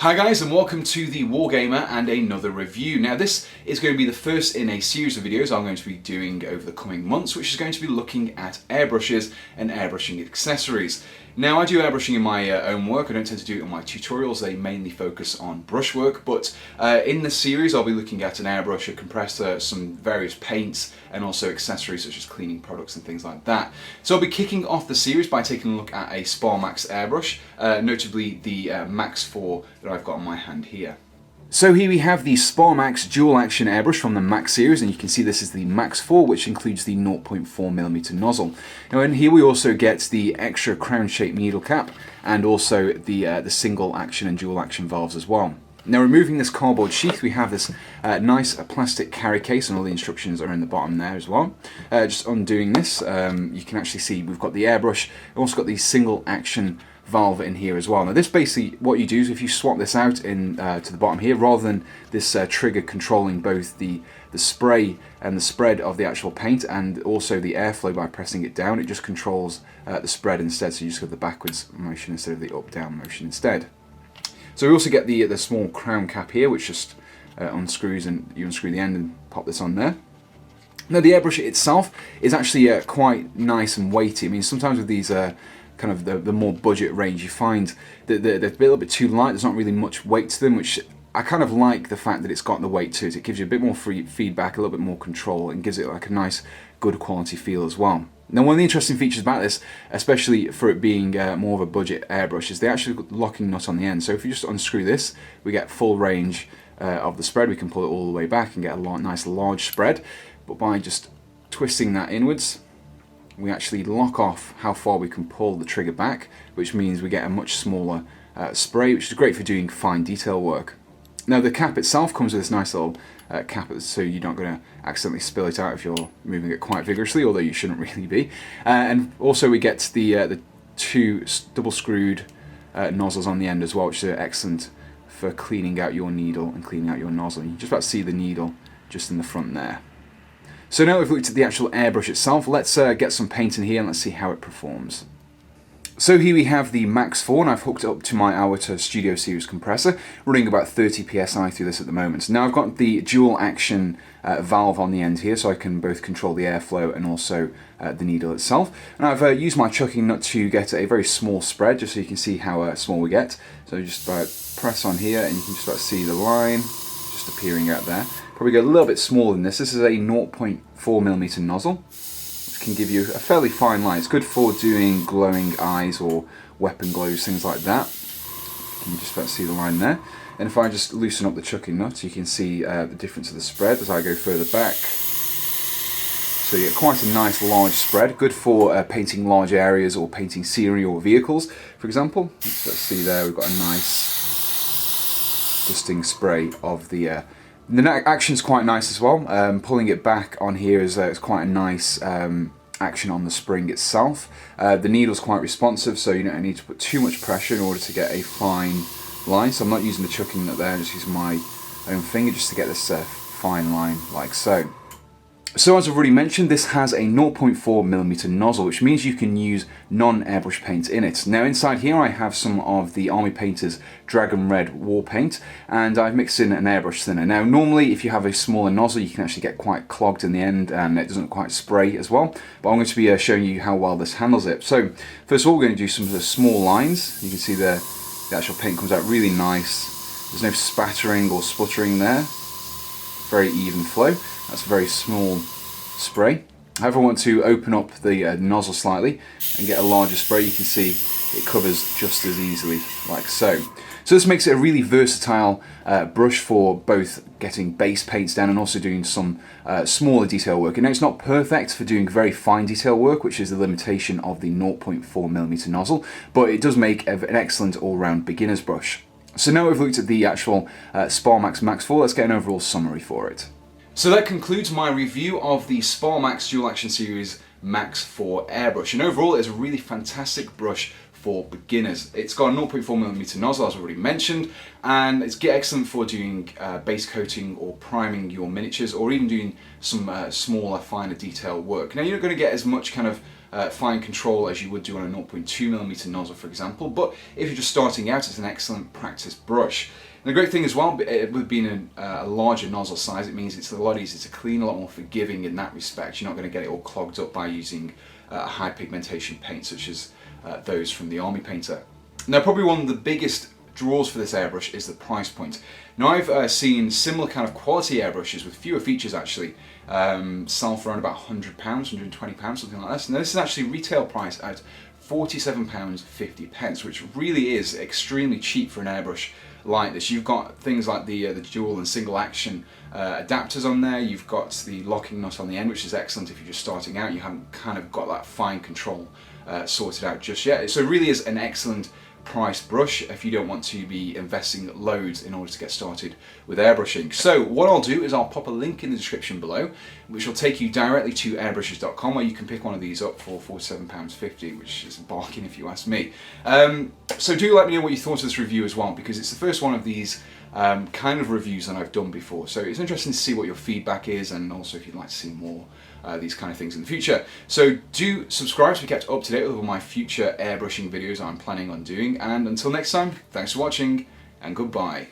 Hi guys, and welcome to the Wargamer and another review. Now this is going to be the first in a series of videos I'm going to be doing over the coming months, which is going to be looking at airbrushes and airbrushing accessories. Now I do airbrushing in my own work. I don't tend to do it in my tutorials. They mainly focus on brushwork, but in this series I'll be looking at an airbrush, a compressor, some various paints, and also accessories such as cleaning products and things like that. So I'll be kicking off the series by taking a look at a Sparmax airbrush, notably the Max-4 that I've got on my hand here. So here we have the Sparmax dual action airbrush from the Max series, and you can see this is the Max-4, which includes the 0.4mm nozzle. Now in here we also get the extra crown shaped needle cap and also the single action and dual action valves as well. Now removing this cardboard sheath, we have this nice plastic carry case, and all the instructions are in the bottom there as well. Just undoing this, you can actually see we've got the airbrush, we've also got the single action valve in here as well. Now this basically, what you do is if you swap this out in to the bottom here, rather than this trigger controlling both the spray and the spread of the actual paint and also the airflow by pressing it down, it just controls the spread instead, so you just have the backwards motion instead of the up-down motion instead. So we also get the small crown cap here, which just unscrews, and you unscrew the end and pop this on there. Now the airbrush itself is actually quite nice and weighty. I mean, sometimes with these kind of the more budget range, you find that they're a little bit too light. There's not really much weight to them, which I kind of like the fact that it's got the weight to it. It gives you a bit more free feedback, a little bit more control, and gives it like a nice, good quality feel as well. Now one of the interesting features about this, especially for it being more of a budget airbrush, is the actual locking nut on the end. So if you just unscrew this, we get full range of the spread. We can pull it all the way back and get a nice large spread. But by just twisting that inwards, we actually lock off how far we can pull the trigger back, which means we get a much smaller spray, which is great for doing fine detail work. Now the cap itself comes with this nice little cap, so you're not going to accidentally spill it out if you're moving it quite vigorously, although you shouldn't really be. And also we get the two double screwed nozzles on the end as well, which are excellent for cleaning out your needle and cleaning out your nozzle. You can just about see the needle just in the front there. So now we've looked at the actual airbrush itself, let's get some paint in here and let's see how it performs. So here we have the Max-4, and I've hooked it up to my Hourta Studio Series compressor, running about 30 psi through this at the moment. Now I've got the dual action valve on the end here, so I can both control the airflow and also the needle itself. And I've used my chucking nut to get a very small spread, just so you can see how small we get. So just press on here and you can just about see the line just appearing out there. Probably go a little bit smaller than this. This is a 0.4mm nozzle, which can give you a fairly fine line. It's good for doing glowing eyes or weapon glows, things like that. You can just about see the line there. And if I just loosen up the chucking nut, you can see the difference of the spread as I go further back. So you get quite a nice large spread, good for painting large areas or painting scenery or vehicles, for example. Let's see there, we've got a nice dusting spray of the action's quite nice as well. Pulling it back on here is quite a nice action on the spring itself. The needle's quite responsive, so you don't need to put too much pressure in order to get a fine line. So I'm not using the chucking nut there, I'm just using my own finger just to get this fine line like so. So as I've already mentioned, this has a 0.4mm nozzle, which means you can use non-airbrush paint in it. Now inside here I have some of the Army Painter's Dragon Red War Paint, and I've mixed in an airbrush thinner. Now normally if you have a smaller nozzle you can actually get quite clogged in the end and it doesn't quite spray as well, but I'm going to be showing you how well this handles it. So first of all we're going to do some of the small lines. You can see the actual paint comes out really nice. There's no spattering or sputtering there. Very even flow. That's a very small spray. However, I want to open up the nozzle slightly and get a larger spray. You can see it covers just as easily, like so. So this makes it a really versatile brush for both getting base paints down and also doing some smaller detail work. And now it's not perfect for doing very fine detail work, which is the limitation of the 0.4mm nozzle, but it does make an excellent all-round beginner's brush. So now we've looked at the actual Sparmax Max-4, let's get an overall summary for it. So that concludes my review of the Sparmax Dual Action Series Max-4 Airbrush, and overall it's a really fantastic brush for beginners. It's got a 0.4mm nozzle, as I already mentioned, and it's excellent for doing base coating or priming your miniatures, or even doing some smaller, finer detail work. Now you're not going to get as much kind of fine control as you would do on a 0.2mm nozzle, for example, but if you're just starting out, it's an excellent practice brush. And the great thing as well, with being a larger nozzle size, it means it's a lot easier to clean, a lot more forgiving in that respect. You're not going to get it all clogged up by using high pigmentation paint such as those from the Army Painter. Now, probably one of the biggest draws for this airbrush is the price point. Now, I've seen similar kind of quality airbrushes with fewer features actually sell for around about £100, £120, something like this. Now, this is actually retail price at £47.50, which really is extremely cheap for an airbrush like this. You've got things like the dual and single action adapters on there. You've got the locking nut on the end, which is excellent if you're just starting out. You haven't kind of got that fine control sorted out just yet. So it really is an excellent price brush if you don't want to be investing loads in order to get started with airbrushing. So what I'll do is I'll pop a link in the description below which will take you directly to airbrushes.com, where you can pick one of these up for £47.50, which is a bargain if you ask me. So do let me know what you thought of this review as well, because it's the first one of these kind of reviews that I've done before. So it's interesting to see what your feedback is, and also if you'd like to see more these kind of things in the future. So do subscribe to be kept up to date with all my future airbrushing videos I'm planning on doing, and until next time, thanks for watching and goodbye.